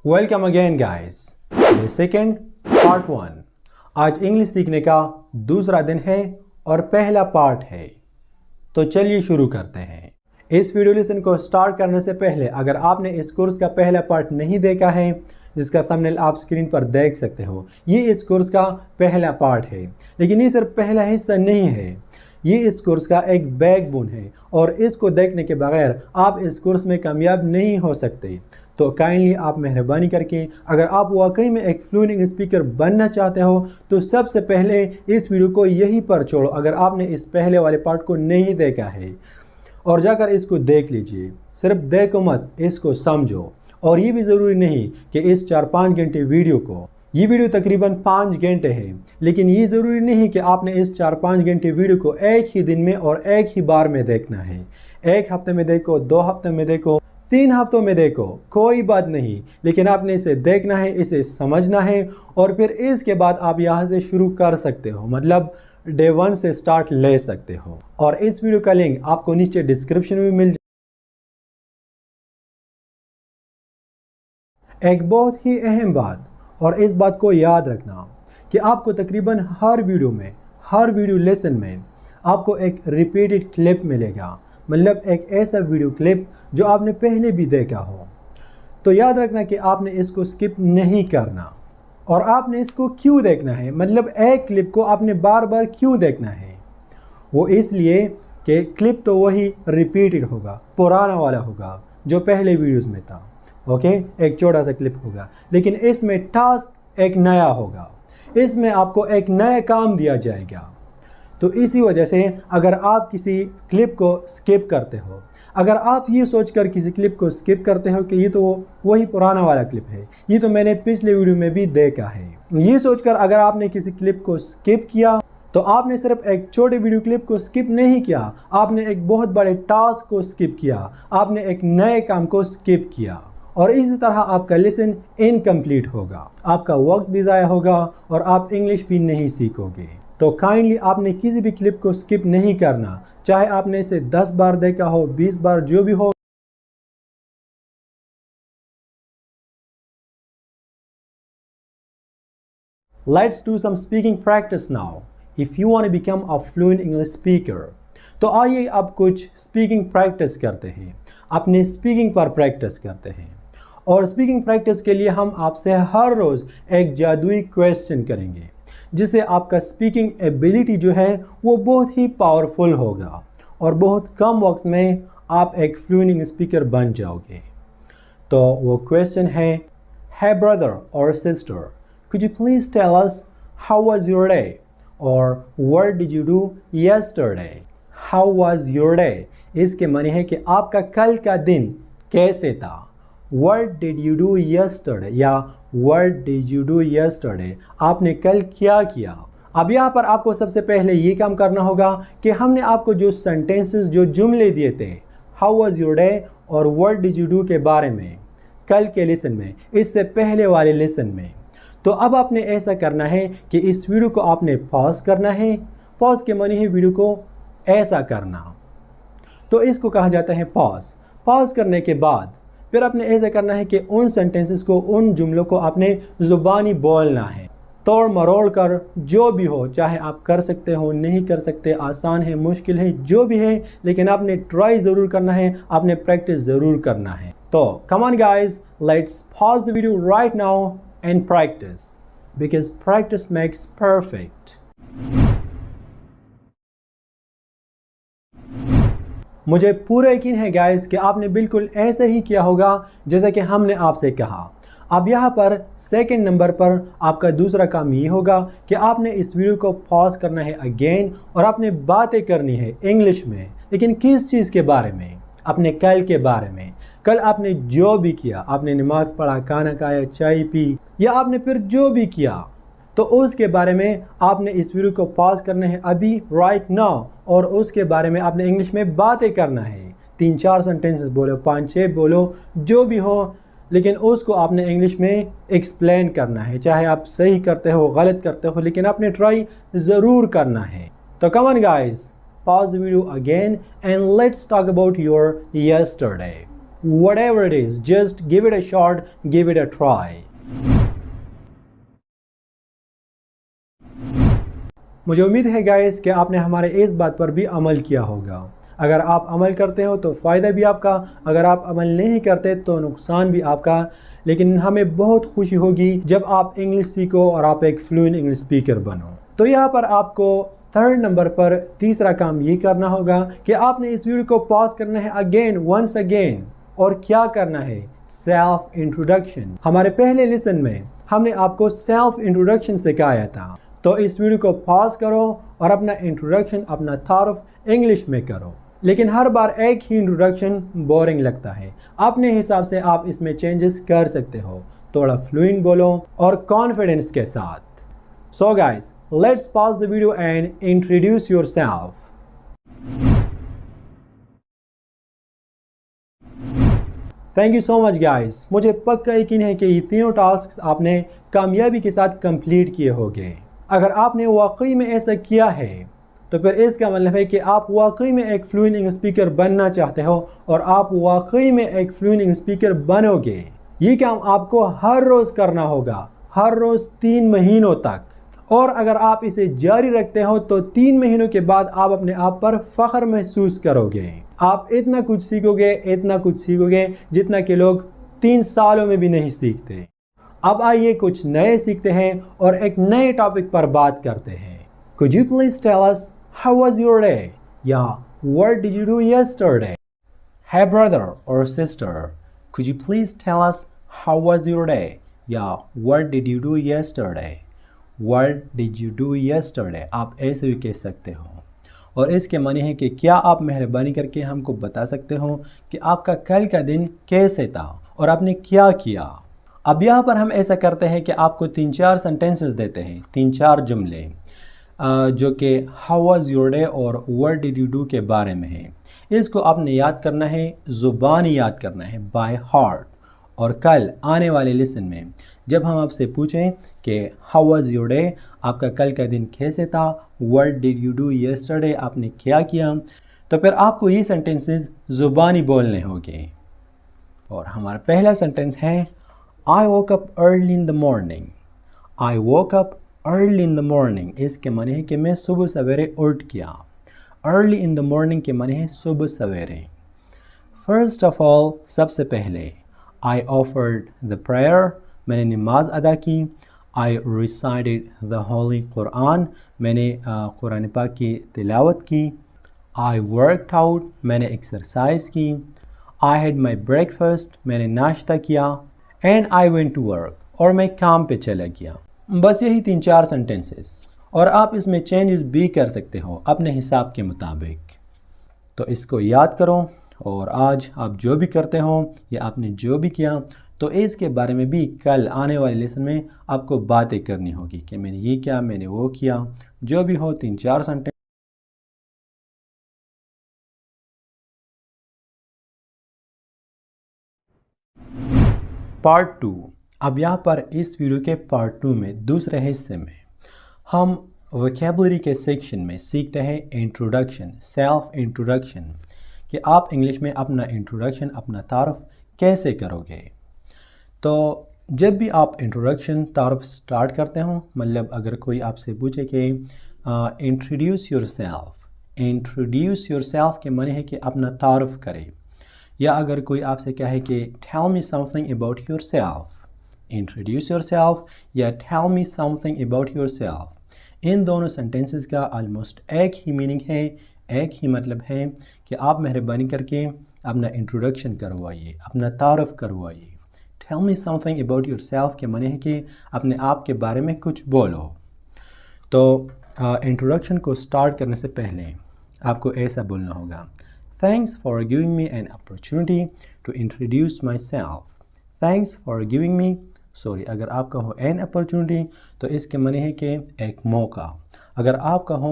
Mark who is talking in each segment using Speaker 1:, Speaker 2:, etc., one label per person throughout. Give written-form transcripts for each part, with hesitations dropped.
Speaker 1: Welcome again guys. Day second part 1। आज English सीखने का दूसरा दिन है और पहला पार्ट है, तो चलिए शुरू करते हैं। इस वीडियो लेसन को स्टार्ट करने से पहले अगर आपने इस कोर्स का पहला पार्ट नहीं देखा है, जिसका थंबनेल आप स्क्रीन पर देख सकते हो, ये इस कोर्स का पहला पार्ट है। लेकिन ये सिर्फ पहला हिस्सा नहीं है, ये इस कोर्स का एक बैकबोन है और इसको देखने के बगैर आप इस कोर्स में कामयाब नहीं हो सकते। तो काइंडली आप मेहरबानी करके अगर आप वाकई में एक फ्लुएंट इंग्लिश स्पीकर बनना चाहते हो तो सबसे पहले इस वीडियो को यहीं पर छोड़ो अगर आपने इस पहले वाले पार्ट को नहीं देखा है, और जाकर इसको देख लीजिए। सिर्फ देखो मत, इसको समझो। और ये भी ज़रूरी नहीं कि इस 4-5 घंटे वीडियो को, ये वीडियो तकरीबन 5 घंटे है, लेकिन ये ज़रूरी नहीं कि आपने इस 4-5 घंटे वीडियो को एक ही दिन में और एक ही बार में देखना है। एक हफ्ते में देखो, 2 हफ्ते में देखो, 3 हफ्तों में देखो, कोई बात नहीं, लेकिन आपने इसे देखना है, इसे समझना है और फिर इसके बाद आप यहाँ से शुरू कर सकते हो, मतलब डे 1 से स्टार्ट ले सकते हो। और इस वीडियो का लिंक आपको नीचे डिस्क्रिप्शन में मिल जाए। एक बहुत ही अहम बात, और इस बात को याद रखना कि आपको तकरीबन हर वीडियो में, हर वीडियो लेसन में आपको एक रिपीटेड क्लिप मिलेगा, मतलब एक ऐसा वीडियो क्लिप जो आपने पहले भी देखा हो। तो याद रखना कि आपने इसको स्किप नहीं करना। और आपने इसको क्यों देखना है, मतलब एक क्लिप को आपने बार बार क्यों देखना है, वो इसलिए कि क्लिप तो वही रिपीटेड होगा, पुराना वाला होगा जो पहले वीडियोस में था। ओके, एक छोटा सा क्लिप होगा, लेकिन इसमें टास्क एक नया होगा, इसमें आपको एक नया काम दिया जाएगा। तो इसी वजह से अगर आप किसी क्लिप को स्किप करते हो, अगर आप ये सोचकर किसी क्लिप को स्किप करते हो कि ये तो वही पुराना वाला क्लिप है, ये तो मैंने पिछले वीडियो में भी देखा है, ये सोचकर अगर आपने किसी क्लिप को स्किप किया तो आपने सिर्फ एक छोटे वीडियो क्लिप को स्किप नहीं किया, आपने एक बहुत बड़े टास्क को स्किप किया, आपने एक नए काम को स्किप किया। और इसी तरह आपका लेसन इनकम्प्लीट होगा, आपका वक्त भी ज़ाया होगा और आप इंग्लिश भी नहीं सीखोगे। तो काइंडली आपने किसी भी क्लिप को स्किप नहीं करना, चाहे आपने इसे 10 बार देखा हो, 20 बार, जो भी हो। Let's do some speaking practice now if you want to become a fluent English speaker। तो आइए अब कुछ स्पीकिंग प्रैक्टिस करते हैं, अपने स्पीकिंग पर प्रैक्टिस करते हैं। और स्पीकिंग प्रैक्टिस के लिए हम आपसे हर रोज़ एक जादुई क्वेश्चन करेंगे, जिससे आपका स्पीकिंग एबिलिटी जो है वो बहुत ही पावरफुल होगा और बहुत कम वक्त में आप एक फ्लुएंट इंग्लिश स्पीकर बन जाओगे। तो वो क्वेश्चन है, Hey brother or sister, could you please tell us how was your day? Or what did you do yesterday? How was your day? इसके माने है कि आपका कल का दिन कैसे था। What did you do yesterday? या What did you do yesterday? आपने कल क्या किया। अब यहाँ पर आपको सबसे पहले ये काम करना होगा कि हमने आपको जो सेंटेंसेस, जो जुमले दिए थे How was your day और What did you do के बारे में कल के लेसन में, इससे पहले वाले लेसन में, तो अब आपने ऐसा करना है कि इस वीडियो को आपने पॉज करना है। पॉज के माने है वीडियो को ऐसा करना, तो इसको कहा जाता है पॉज। पॉज करने के बाद फिर आपने ऐसा करना है कि उन सेंटेंसेस को, उन जुमलों को आपने ज़ुबानी बोलना है, तोड़ मरोड़ कर, जो भी हो, चाहे आप कर सकते हो, नहीं कर सकते, आसान है, मुश्किल है, जो भी है, लेकिन आपने ट्राई ज़रूर करना है, आपने प्रैक्टिस ज़रूर करना है। तो come on guys, let's pause the video right now and practice, because practice makes perfect. मुझे पूरा यकीन है गाइस कि आपने बिल्कुल ऐसे ही किया होगा जैसा कि हमने आपसे कहा। अब यहाँ पर सेकंड नंबर पर आपका दूसरा काम ये होगा कि आपने इस वीडियो को पॉज करना है अगेन और आपने बातें करनी है इंग्लिश में। लेकिन किस चीज़ के बारे में? अपने कल के बारे में। कल आपने जो भी किया, आपने नमाज पढ़ा, खाना खाया, चाय पी, या आपने फिर जो भी किया, तो उसके बारे में आपने इस वीडियो को पॉज करना है अभी, राइट नाउ, और उसके बारे में आपने इंग्लिश में बातें करना है। 3-4 सेंटेंसेस बोलो, 5-6 बोलो, जो भी हो, लेकिन उसको आपने इंग्लिश में एक्सप्लेन करना है। चाहे आप सही करते हो, गलत करते हो, लेकिन आपने ट्राई ज़रूर करना है। तो come on guys, pause the video again and let's talk about your yesterday। whatever it is, just give it a shot, give it a try. मुझे उम्मीद है गाइस कि आपने हमारे इस बात पर भी अमल किया होगा। अगर आप अमल करते हो तो फ़ायदा भी आपका, अगर आप अमल नहीं करते तो नुकसान भी आपका। लेकिन हमें बहुत खुशी होगी जब आप इंग्लिश सीखो और आप एक फ्लुएंट इंग्लिश स्पीकर बनो। तो यहाँ पर आपको थर्ड नंबर पर तीसरा काम ये करना होगा कि आपने इस वीडियो को पॉज करना है अगेन, वंस अगेन, और क्या करना है, सेल्फ इंट्रोडक्शन। हमारे पहले लेसन में हमने आपको सेल्फ इंट्रोडक्शन सिखाया था। तो इस वीडियो को पॉज करो और अपना इंट्रोडक्शन, अपना तारुफ इंग्लिश में करो। लेकिन हर बार एक ही इंट्रोडक्शन बोरिंग लगता है। अपने हिसाब से आप इसमें चेंजेस कर सकते हो। थोड़ा फ्लुएंट बोलो और कॉन्फिडेंस के साथ। So guys, let's pause the video and introduce yourself. Thank you so much guys. मुझे पक्का यकीन है कि ये तीनों टास्क आपने कामयाबी के साथ कंप्लीट किए होंगे। अगर आपने वाकई में ऐसा किया है तो फिर इसका मतलब है कि आप वाकई में एक फ्लुएंट इंग्लिश स्पीकर बनना चाहते हो और आप वाकई में एक फ्लुएंट इंग्लिश स्पीकर बनोगे। ये काम आपको हर रोज़ करना होगा, हर रोज़ 3 महीनों तक। और अगर आप इसे जारी रखते हो तो 3 महीनों के बाद आप अपने आप पर फ़ख्र महसूस करोगे। आप इतना कुछ सीखोगे जितना कि लोग 3 सालों में भी नहीं सीखते। अब आइए कुछ नए सीखते हैं और एक नए टॉपिक पर बात करते हैं। Could you please tell us how was your day? या what did you do yesterday? Hey brother or sister, could you please tell us how was your day? या what did you do yesterday? What did you do yesterday? आप ऐसे भी कह सकते हो। और इसके मानी है कि क्या आप मेहरबानी करके हमको बता सकते हो कि आपका कल का दिन कैसे था और आपने क्या किया। अब यहाँ पर हम ऐसा करते हैं कि आपको 3-4 सेंटेंसेस देते हैं, 3-4 जुमले जो कि हाउ वाज योर डे और व्हाट डिड यू डू के बारे में है। इसको आपने याद करना है, ज़ुबानी याद करना है, बाय हार्ट। और कल आने वाले लेसन में जब हम आपसे पूछें कि हाउ वाज योर डे, आपका कल का दिन कैसे था, what did you do yesterday, आपने क्या किया, तो फिर आपको ये सेंटेंसेस ज़ुबानी बोलने होंगे। और हमारा पहला सेंटेंस है I woke up early in the morning. I woke up early in the morning. इसके माने है कि मैं सुबह सवेरे उठ गया। Early in the morning के माने है सुबह सवेरे। First of all, सबसे पहले I offered the prayer. मैंने नमाज अदा की। I recited the Holy Quran. मैंने कुरान पाक की तिलावत की। I worked out. मैंने एक्सरसाइज की। I had my breakfast. मैंने नाश्ता किया। And I went to work, और मैं काम पे चला गया। बस यही 3-4 सेंटेंसेस, और आप इसमें चेंजेस भी कर सकते हो अपने हिसाब के मुताबिक। तो इसको याद करो और आज आप जो भी करते हो या आपने जो भी किया तो इसके बारे में भी कल आने वाले लेसन में आपको बातें करनी होगी कि मैंने ये किया, मैंने वो किया। जो भी हो 3-4 सेंटेंस। पार्ट 2। अब यहाँ पर इस वीडियो के पार्ट 2 में दूसरे हिस्से में हम वोकैबुलरी के सेक्शन में सीखते हैं इंट्रोडक्शन, सेल्फ इंट्रोडक्शन, कि आप इंग्लिश में अपना इंट्रोडक्शन, अपना तारुफ कैसे करोगे। तो जब भी आप इंट्रोडक्शन तारुफ स्टार्ट करते हो, मतलब अगर कोई आपसे पूछे कि इंट्रोड्यूस योरसेल्फ के माने है कि अपना तारुफ करे, या अगर कोई आपसे कहे कि tell me something about yourself, introduce yourself या tell me something about yourself, इन दोनों सेंटेंसेस का ऑलमोस्ट एक ही मीनिंग है, एक ही मतलब है कि आप मेहरबानी करके अपना इंट्रोडक्शन करवाइए, अपना तारुफ करवाइए। Tell me something about yourself के माने है कि अपने आप के बारे में कुछ बोलो। तो इंट्रोडक्शन को स्टार्ट करने से पहले आपको ऐसा बोलना होगा, Thanks for giving me an opportunity to introduce myself. Thanks for giving me, अगर आप कहो an opportunity तो इसके माने है कि एक मौका। अगर आप कहो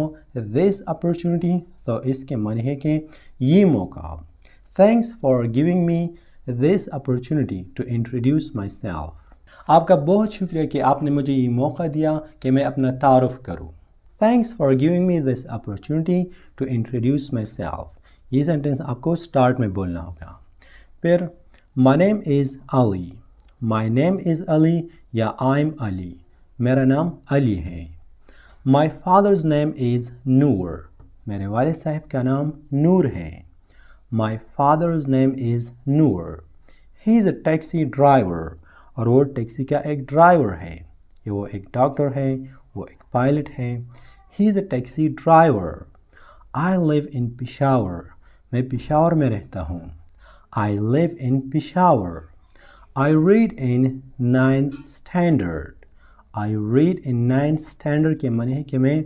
Speaker 1: this opportunity तो इसके माने है कि ये मौका। Thanks for giving me this opportunity to introduce myself. आपका बहुत शुक्रिया कि आपने मुझे ये मौका दिया कि मैं अपना तारुफ करूँ। Thanks for giving me this opportunity to introduce myself. ये सेंटेंस आपको स्टार्ट में बोलना होगा। फिर My name is Ali. My name is Ali या I'm Ali. मेरा नाम अली है. My father's name is Noor. मेरे वालिद साहब का नाम नूर है. My father's name is Noor. He is a taxi driver. और वो टैक्सी का एक ड्राइवर है. ये वो एक डॉक्टर है, वो एक पायलट है. He is a taxi driver. I live in Peshawar. मैं पेशावर में रहता हूँ. I live in Peshawar. I read in 9th standard. I read in 9th standard के माने है कि मैं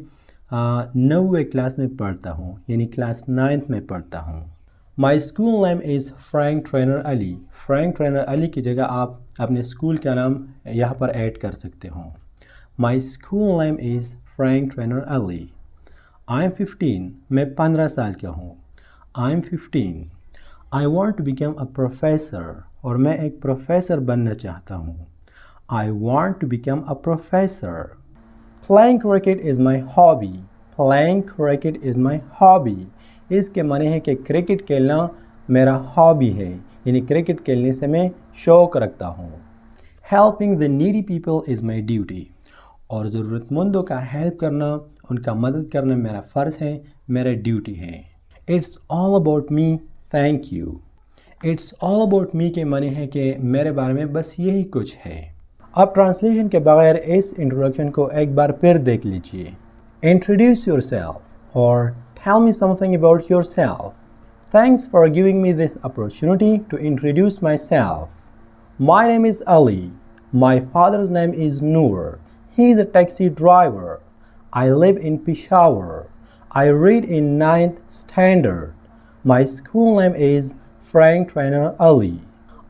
Speaker 1: 9वीं क्लास में पढ़ता हूँ, यानी क्लास 9th में पढ़ता हूँ. My school name is Frank Trainer Ali. Frank Trainer Ali की जगह आप अपने स्कूल का नाम यहाँ पर ऐड कर सकते हो. My school name is Frank Trainer Ali. I'm 15. मैं 15 साल का हूँ. I'm 15. I want to become a professor. और मैं एक प्रोफेसर बनना चाहता हूँ. I want to become a professor. Playing cricket is my hobby. Playing cricket is my hobby. इसके माने है कि क्रिकेट खेलना मेरा हॉबी है, यानी क्रिकेट खेलने से मैं शौक रखता हूँ. Helping the needy people is my duty. और ज़रूरतमंदों का हेल्प करना, उनका मदद करना मेरा फ़र्ज़ है, मेरा ड्यूटी है. It's all about me, thank you. It's all about me के माने है कि मेरे बारे में बस यही कुछ है. अब ट्रांसलेशन के बगैर इस इंट्रोडक्शन को एक बार फिर देख लीजिए. Introduce yourself or tell me something about yourself. Thanks for giving me this opportunity to introduce myself. My name is Ali. My father's name is Noor. He is a taxi driver. I live in Peshawar. I read in 9th standard. My school name is Frank Trainer Ali.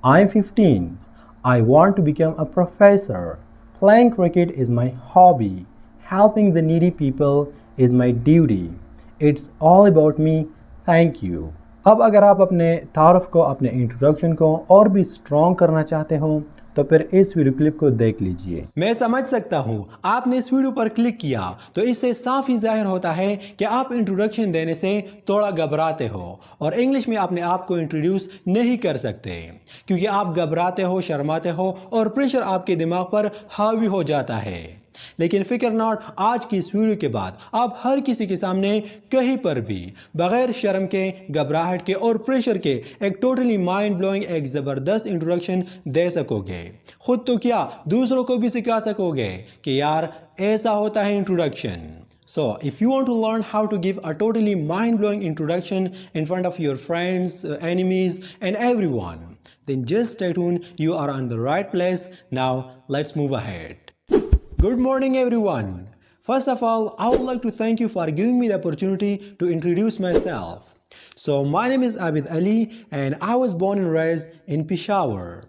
Speaker 1: I'm 15. I want to become a professor. Playing cricket is my hobby. Helping the needy people is my duty. It's all about me. Thank you. अब अगर आप अपने तारुफ को, अपने introduction को और भी स्ट्रॉन्ग करना चाहते हो तो फिर इस वीडियो क्लिप को देख लीजिए. मैं समझ सकता हूँ आपने इस वीडियो पर क्लिक किया तो इससे साफ ही जाहिर होता है कि आप इंट्रोडक्शन देने से थोड़ा घबराते हो और इंग्लिश में अपने आप को इंट्रोड्यूस नहीं कर सकते क्योंकि आप घबराते हो, शर्माते हो और प्रेशर आपके दिमाग पर हावी हो जाता है. लेकिन फिक्र नॉट, आज की इस वीडियो के बाद आप हर किसी के सामने कहीं पर भी बगैर शर्म के, घबराहट के और प्रेशर के एक टोटली माइंड ब्लोइंग, एक ज़बरदस्त इंट्रोडक्शन दे सकोगे. खुद तो क्या, दूसरों को भी सिखा सकोगे कि यार ऐसा होता है introduction. So, if you want to learn how to give a totally mind-blowing introduction in front of your friends, enemies, and everyone, then just stay tuned. You are on the right place. Now, let's move ahead. Good morning, everyone. First of all, I would like to thank you for giving me the opportunity to introduce myself. So, my name is Abid Ali, and I was born and raised in Peshawar.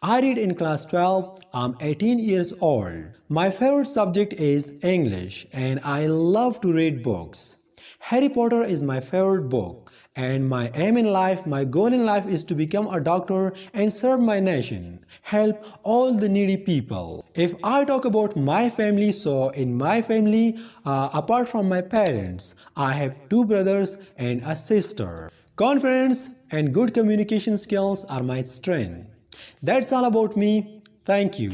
Speaker 1: I read in class 12. I'm 18 years old. My favorite subject is English and I love to read books. Harry Potter is my favorite book and my aim in life, my goal in life is to become a doctor and serve my nation, help all the needy people. If I talk about my family, so in my family, apart from my parents, I have 2 brothers and a sister. Confidence and good communication skills are my strength. That's all about me. Thank you.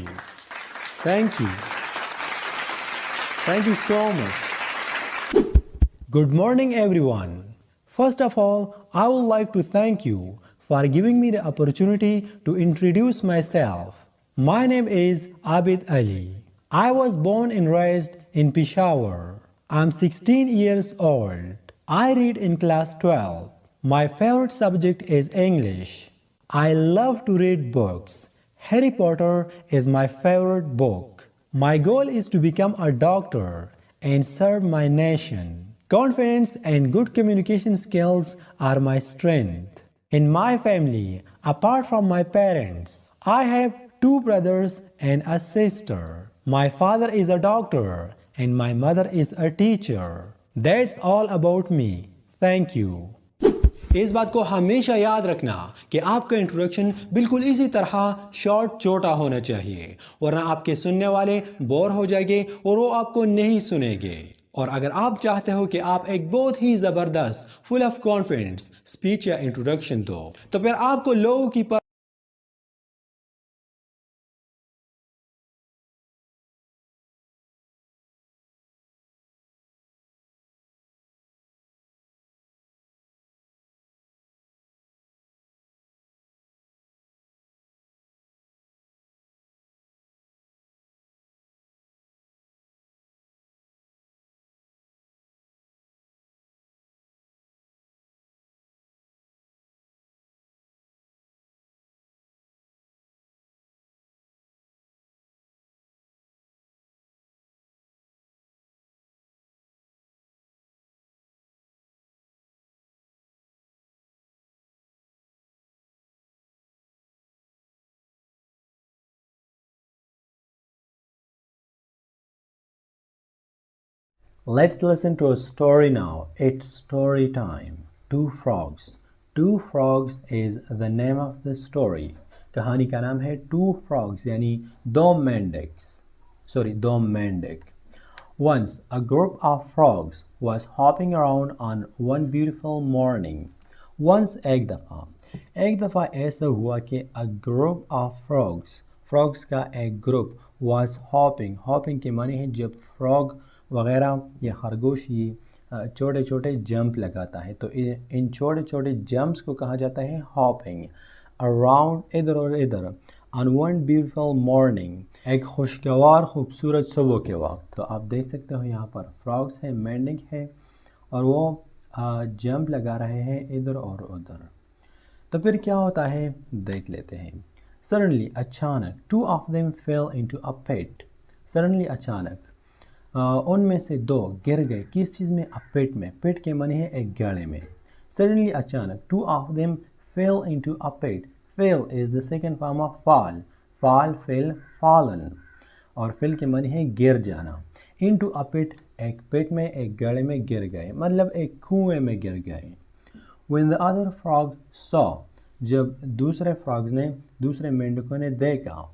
Speaker 1: Thank you. Thank you so much. Good morning, everyone. First of all, I would like to thank you for giving me the opportunity to introduce myself. My name is Abid Ali. I was born and raised in Peshawar. I'm 16 years old. I read in class 12. My favorite subject is English. I love to read books. Harry Potter is my favorite book. My goal is to become a doctor and serve my nation. Confidence and good communication skills are my strength. In my family, apart from my parents, I have 2 brothers and a sister. My father is a doctor and my mother is a teacher. That's all about me. Thank you. इस बात को हमेशा याद रखना कि आपका introduction बिल्कुल इसी तरह शॉर्ट छोटा होना चाहिए वरना आपके सुनने वाले बोर हो जाएंगे और वो आपको नहीं सुनेंगे. और अगर आप चाहते हो कि आप एक बहुत ही ज़बरदस्त फुल ऑफ कॉन्फिडेंस स्पीच या इंट्रोडक्शन दो तो फिर आपको लोगों की Let's listen to a story now. It's story time. Two frogs. Two frogs is the name of the story. कहानी का नाम है Two frogs यानी दो मेंढक. Once a group of frogs was hopping around on one beautiful morning. Once एक दफ़ा ऐसा हुआ कि a group of frogs का एक ग्रुप was hopping के माने है जब frog वगैरह या खरगोश ये छोटे छोटे जंप लगाता है तो इन छोटे छोटे जंप्स को कहा जाता है हॉपिंग. अराउंड इधर और इधर ऑन वन ब्यूटीफुल मॉर्निंग एक खुशगवार खूबसूरत सुबह के वक्त. तो आप देख सकते हो यहाँ पर फ्रॉग्स है, मेंढक है और वो जंप लगा रहे हैं इधर और उधर. तो फिर क्या होता है देख लेते हैं. सडनली अचानक two of them fell into a pit. Suddenly अचानक उनमें से दो गिर गए किस चीज़ में? पिट में. पिट के माने है एक गड्ढे में. सडनली अचानक two of them fell into a pit. Fell is the second form of fall fell fallen और फेल के माने है गिर जाना. इनटू अ पिट एक पिट में एक गड्ढे में गिर गए मतलब एक कुएं में गिर गए. When the other frog saw जब दूसरे फ्रॉग्स ने दूसरे मेंढकों ने देखा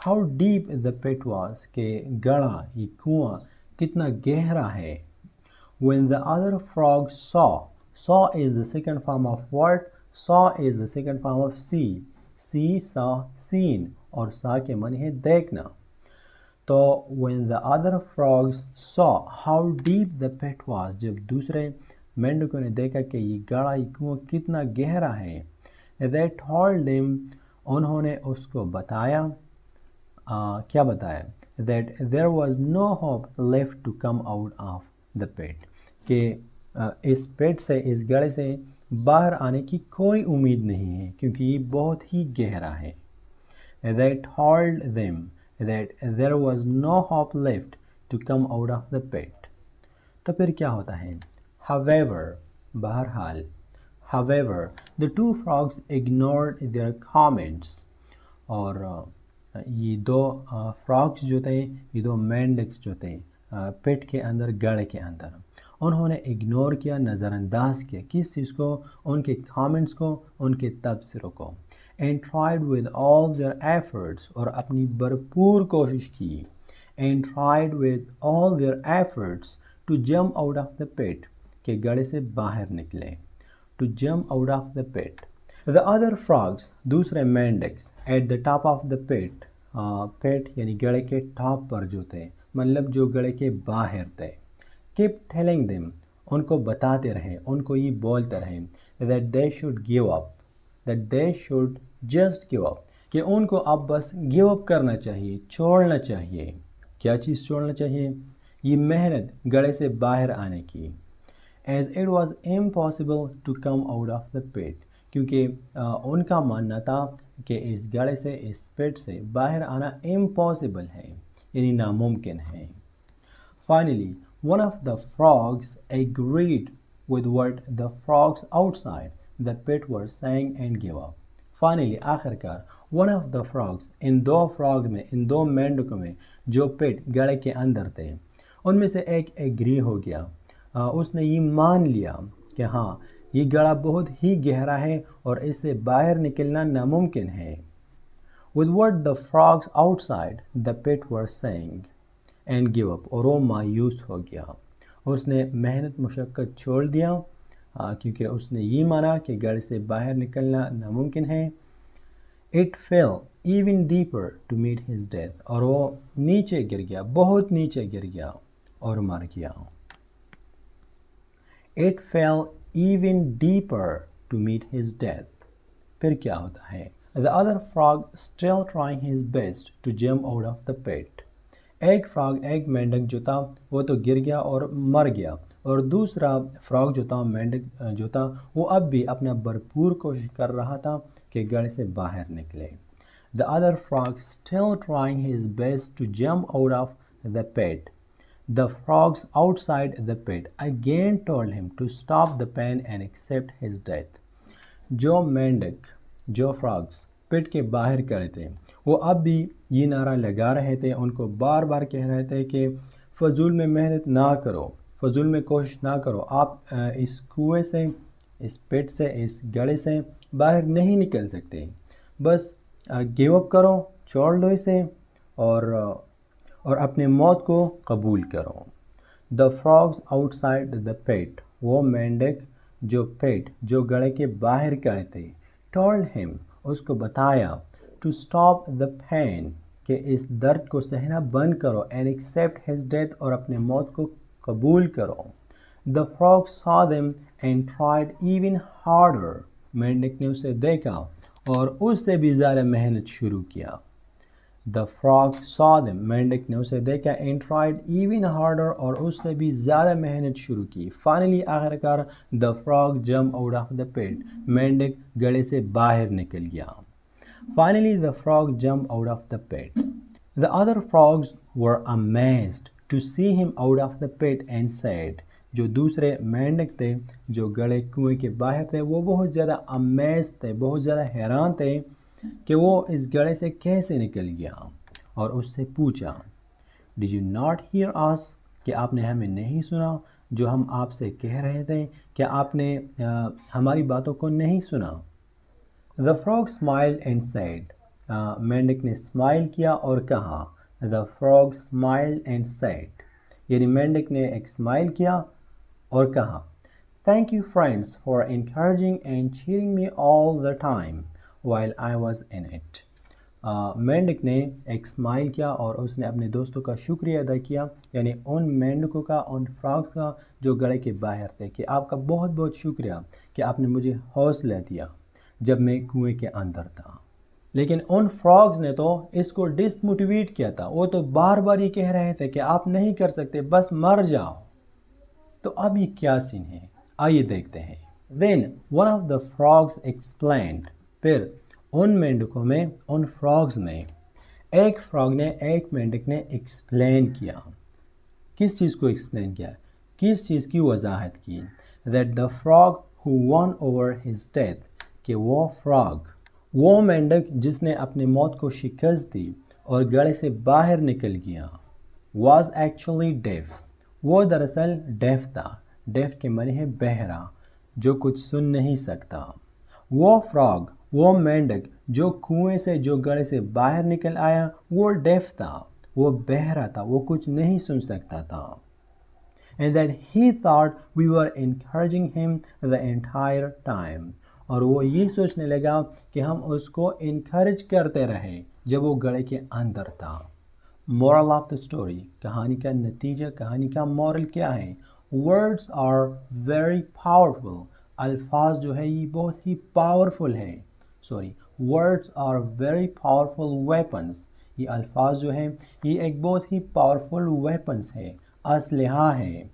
Speaker 1: how deep the pit was के गड़ा ये कुआं कितना गहरा है. When the other frog saw is the second form of what? Saw is the second form of see saw seen और saw के माने है देखना. तो when the other frogs saw how deep the pit was जब दूसरे मेंढकों ने देखा कि ये गड़ा ये कुआं कितना गहरा है. They told him उन्होंने उसको बताया क्या बताया? That there was no hope left to come out of the pit कि इस पेट से इस गड्ढे से बाहर आने की कोई उम्मीद नहीं है क्योंकि ये बहुत ही गहरा है. They told them that there was no hope left to come out of the pit. तो फिर क्या होता है? However, बहरहाल, however, the two frogs ignored their comments और ये दो फ्रॉग्स जो थे ये दो मेंढक जो थे पेट के अंदर गड्ढे के अंदर उन्होंने इग्नोर किया नज़रअंदाज किया किस चीज़ को? उनके कमेंट्स को उनके तबसरों को. And tried with all their efforts और अपनी भरपूर कोशिश की. And tried with all their efforts to jump out of the pit के गड्ढे से बाहर निकले. To jump out of the pit. The other frogs दूसरे मेंढक्स at the top of the pit पेट यानी गड्ढे के टॉप पर जो थे मतलब जो गड्ढे के बाहर थे. keep telling them उनको बताते रहे उनको ये बोलते रहे that they should give up that they should just give up कि उनको अब बस गिव अप करना चाहिए छोड़ना चाहिए. क्या चीज़ छोड़ना चाहिए? ये मेहनत गड्ढे से बाहर आने की. as it was impossible to come out of the pit क्योंकि उनका मानना था कि इस गड्ढे से इस पेट से बाहर आना इम्पॉसिबल है यानी नामुमकिन है. Finally, one of the frogs agreed with what the frogs outside the pit were saying and gave up. Finally, आखिरकार one of the frogs इन दो फ्रॉग में इन दो मेंढकों में जो पेट गड्ढे के अंदर थे उनमें से एक एग्री हो गया. उसने ये मान लिया कि हाँ ये गड्ढा बहुत ही गहरा है और इससे बाहर निकलना नामुमकिन है. With what the frogs outside the pit were saying and give up और वो मायूस हो गया. उसने मेहनत मुशक्क़त छोड़ दिया क्योंकि उसने ये माना कि गड्ढे से बाहर निकलना नामुमकिन है. It fell even deeper to meet his death और वो नीचे गिर गया बहुत नीचे गिर गया और मर गया. It fell even deeper to meet his death. फिर क्या होता है? The other frog still trying his best to jump out of the pit. एक फ्रॉग एक मेंढक जो था वो तो गिर गया और मर गया और दूसरा फ्रॉग जो था मेंढक जो था वो अब भी अपना भरपूर कोशिश कर रहा था कि गड्ढे से बाहर निकले. The other frog still trying his best to jump out of the pit. The frogs outside the pit again told him to stop the pain and accept his death. जो मेंढक जो फ्रॉग्स पिट के बाहर खड़े थे वो अब भी ये नारा लगा रहे थे उनको बार बार कह रहे थे कि फजूल में मेहनत ना करो, फजूल में कोशिश ना करो। आप इस कुएं से, इस पेट से, इस गड़े से बाहर नहीं निकल सकते। बस गिव अप करो, छोड़ दो इसे और अपने मौत को कबूल करो। The frogs outside the pet, वो मेंढक जो पेट, जो गड़े के बाहर खड़े थे, टोल्ड हिम, उसको बताया, टू स्टॉप द पेन, कि इस दर्द को सहना बंद करो, एंड एक्सेप्ट हिज डेथ, और अपने मौत को कबूल करो। The frog saw them and tried even harder, मेंढक ने उसे देखा और उससे भी ज़्यादा मेहनत शुरू किया। द फ्रॉग सॉ देम, मेंढक ने उसे देखा, एंड ट्राइड इवन हार्डर, और उससे भी ज़्यादा मेहनत शुरू की। फाइनली आखिरकार the frog jump out of the pit, मेंढक गड़े से बाहर निकल गया। Finally, the frog jumped out of the pit. The other frogs were amazed to see him out of the pit and said, जो दूसरे मेंढक थे जो गड़े कुएं के बाहर थे, वो बहुत ज़्यादा अमेज थे, बहुत ज़्यादा हैरान थे कि वो इस गड़े से कैसे निकल गया। और उससे पूछा, Did you not hear us? कि आपने हमें नहीं सुना जो हम आपसे कह रहे थे? क्या आपने हमारी बातों को नहीं सुना? The frog smiled and said, मेंढक ने स्माइल किया और कहा। The frog smiled and said, यानी मेंढक ने एक स्माइल किया और कहा, Thank you friends for encouraging and cheering me all the time while I was in it. मेंढक ने एक स्माइल किया और उसने अपने दोस्तों का शुक्रिया अदा किया, यानी उन मेंढकों का, उन फ्रॉग्स का जो गड़े के बाहर थे, कि आपका बहुत बहुत शुक्रिया कि आपने मुझे हौसला दिया जब मैं कुएं के अंदर था। लेकिन उन फ्रॉग्स ने तो इसको डिसमोटिवेट किया था। वो तो बार बार ये कह रहे थे कि आप नहीं कर सकते, बस मर जाओ। तो अब ये क्या सीन है, आइए देखते हैं। Then one of the frogs explained, फिर उन मेंढकों में, उन फ्रॉग्स में एक फ्रॉग ने, एक मेंढक ने एक्सप्लेन किया। किस चीज़ को एक्सप्लेन किया, किस चीज़ की वजाहत की? That the frog who won over his death, कि वो फ्रॉग, वो मेंढक जिसने अपनी मौत को शिकस्त दी और गड़े से बाहर निकल गया, was actually deaf, वो दरअसल डेफ था। डेफ के माने है बहरा, जो कुछ सुन नहीं सकता। वो फ्रॉग, वो मेंढक जो कुएं से, जो गड़े से बाहर निकल आया, वो डेफ था, वो बहरा था, वो कुछ नहीं सुन सकता था। And that he thought we were encouraging him the entire time, और वो ये सोचने लगा कि हम उसको इनकरेज करते रहे जब वो गड़े के अंदर था। मोरल ऑफ द स्टोरी, कहानी का नतीजा, कहानी का मॉरल क्या है? वर्ड्स आर वेरी पावरफुल, अल्फाज जो है ये बहुत ही पावरफुल है। Words are very powerful weapons, ये अल्फाज जो है ये एक बहुत ही पावरफुल वेपन्स है, असलहा है।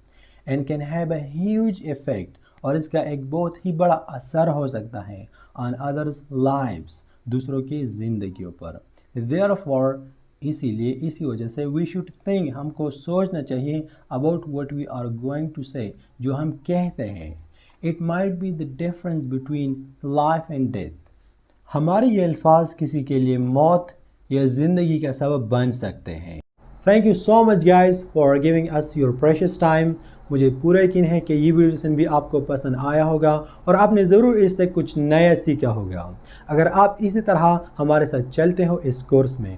Speaker 1: And can have a huge effect, और इसका एक बहुत ही बड़ा असर हो सकता है ऑन अदर्स लाइव्स, दूसरों की ज़िंदगियों पर। देयरफॉर, इसीलिए, इसी वजह से, वी शुड थिंक, हमको सोचना चाहिए, about what we are going to say, जो हम कहते हैं। It might be the difference between life and death, हमारे ये अल्फाज किसी के लिए मौत या ज़िंदगी का सबब बन सकते हैं। Thank you so much guys for giving us your precious time. मुझे पूरा यकीन है कि ये वीडियो भी आपको पसंद आया होगा और आपने ज़रूर इससे कुछ नया सीखा होगा। अगर आप इसी तरह हमारे साथ चलते हो इस कोर्स में,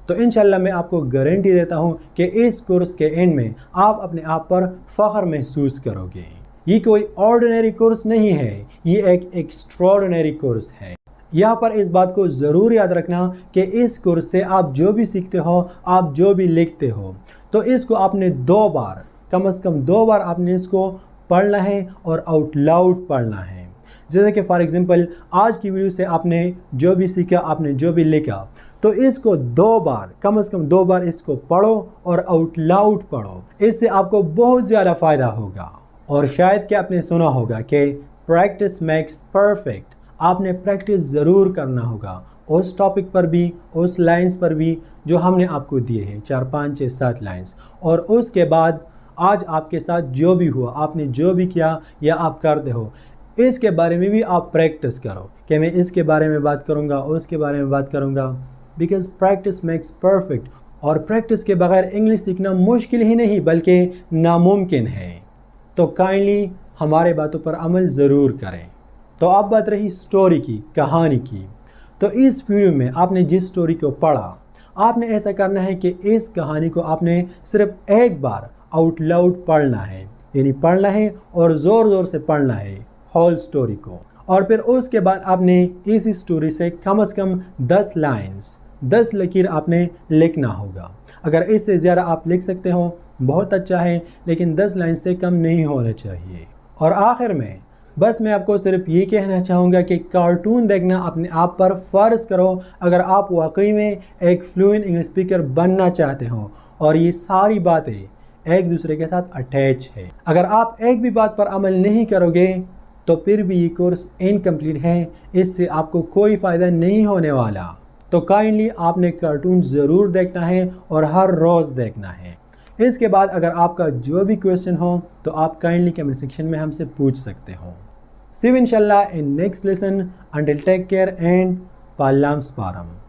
Speaker 1: तो इंशाल्लाह मैं आपको गारंटी देता हूँ कि इस कोर्स के एंड में आप अपने आप पर फ़ख्र महसूस करोगे। ये कोई ऑर्डिनरी कोर्स नहीं है, ये एक एक्स्ट्राऑर्डिनरी कोर्स है। यहाँ पर इस बात को ज़रूर याद रखना कि इस कोर्स से आप जो भी सीखते हो, आप जो भी लिखते हो, तो इसको आपने 2 बार, कम से कम 2 बार आपने इसको पढ़ना है और आउट लाउड पढ़ना है। जैसे कि फॉर एग्जांपल आज की वीडियो से आपने जो भी सीखा, आपने जो भी लिखा, तो इसको 2 बार, कम से कम 2 बार इसको पढ़ो और आउट लाउड पढ़ो। इससे आपको बहुत ज़्यादा फ़ायदा होगा। और शायद कि आपने सुना होगा कि प्रैक्टिस मेक्स परफेक्ट, आपने प्रैक्टिस ज़रूर करना होगा उस टॉपिक पर भी, उस लाइंस पर भी जो हमने आपको दिए हैं, 4, 5, 6, 7 लाइंस। और उसके बाद आज आपके साथ जो भी हुआ, आपने जो भी किया या आप करते हो, इसके बारे में भी आप प्रैक्टिस करो कि मैं इसके बारे में बात करूंगा, उसके बारे में बात करूंगा। बिकॉज प्रैक्टिस मेक्स परफेक्ट, और प्रैक्टिस के बगैर इंग्लिश सीखना मुश्किल ही नहीं बल्कि नामुमकिन है। तो काइंडली हमारे बातों पर अमल ज़रूर करें। तो अब बात रही स्टोरी की, कहानी की। तो इस वीडियो में आपने जिस स्टोरी को पढ़ा, आपने ऐसा करना है कि इस कहानी को आपने सिर्फ एक बार आउट लाउड पढ़ना है, यानी पढ़ना है और ज़ोर ज़ोर से पढ़ना है होल स्टोरी को। और फिर उसके बाद आपने इस स्टोरी से कम 10 लाइन्स, 10 लकीर आपने लिखना होगा। अगर इससे ज़्यादा आप लिख सकते हो बहुत अच्छा है, लेकिन 10 लाइन से कम नहीं होना चाहिए। और आखिर में बस मैं आपको सिर्फ ये कहना चाहूँगा कि कार्टून देखना अपने आप पर फ़र्ज़ करो अगर आप वाकई में एक फ्लुएंट इंग्लिश स्पीकर बनना चाहते हो। और ये सारी बातें एक दूसरे के साथ अटैच है। अगर आप एक भी बात पर अमल नहीं करोगे तो फिर भी ये कोर्स इनकम्प्लीट है, इससे आपको कोई फ़ायदा नहीं होने वाला। तो काइंडली आपने कार्टून ज़रूर देखना है और हर रोज़ देखना है। इसके बाद अगर आपका जो भी क्वेश्चन हो तो आप काइंडली कमेंट सेक्शन में हमसे पूछ सकते हो। See you inshallah in next lesson. Until take care and Palam Sparam.